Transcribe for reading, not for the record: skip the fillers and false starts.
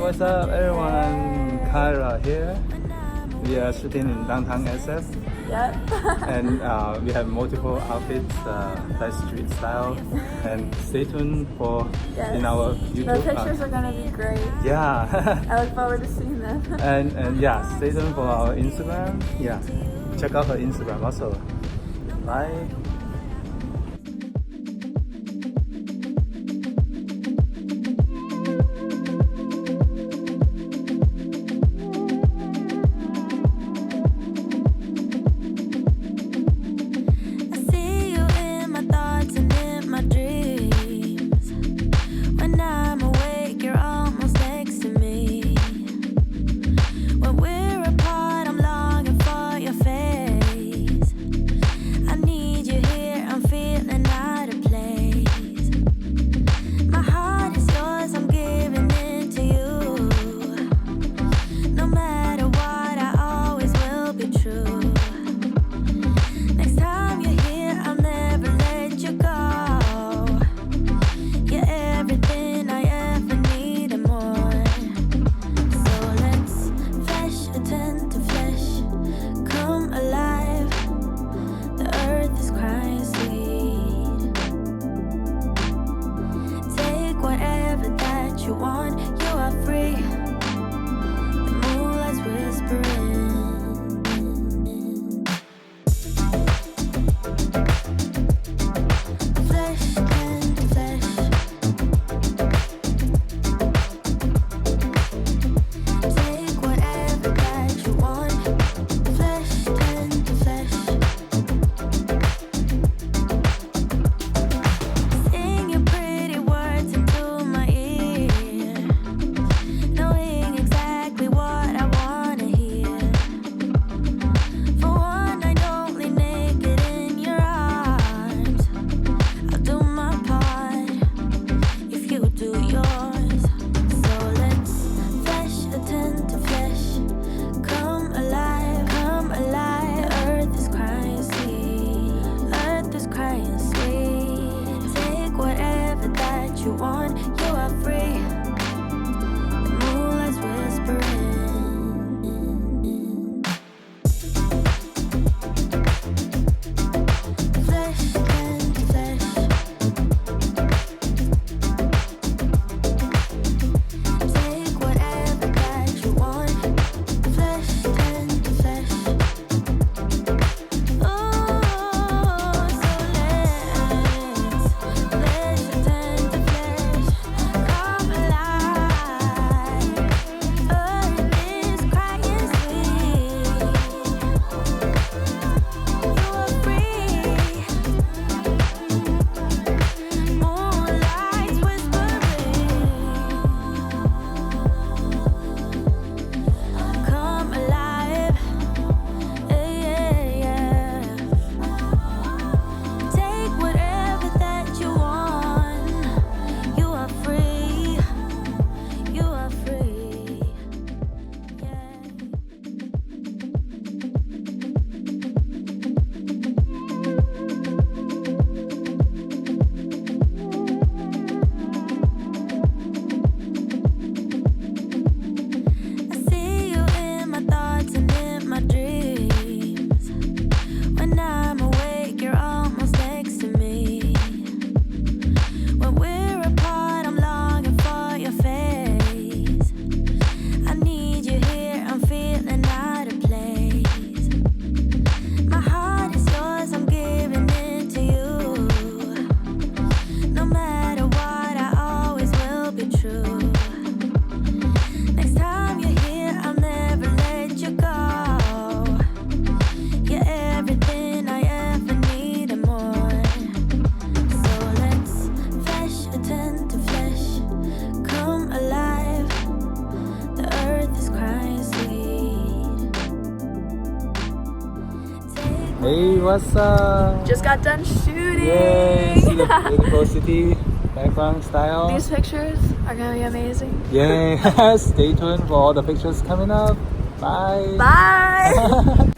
what's up everyone? Kyra here. We are shooting in downtown SF. Yep. And we have multiple outfits, like street style. And stay tuned for in our YouTube. The pictures are gonna be great. Yeah. I look forward to seeing them. and yeah, stay tuned for our Instagram. Yeah, check out our Instagram also. Bye. Hey, what's up? Just got done shooting. Yay! See the beautiful city background style. These pictures are gonna be amazing. Yeah. Stay tuned for all the pictures coming up. Bye. Bye.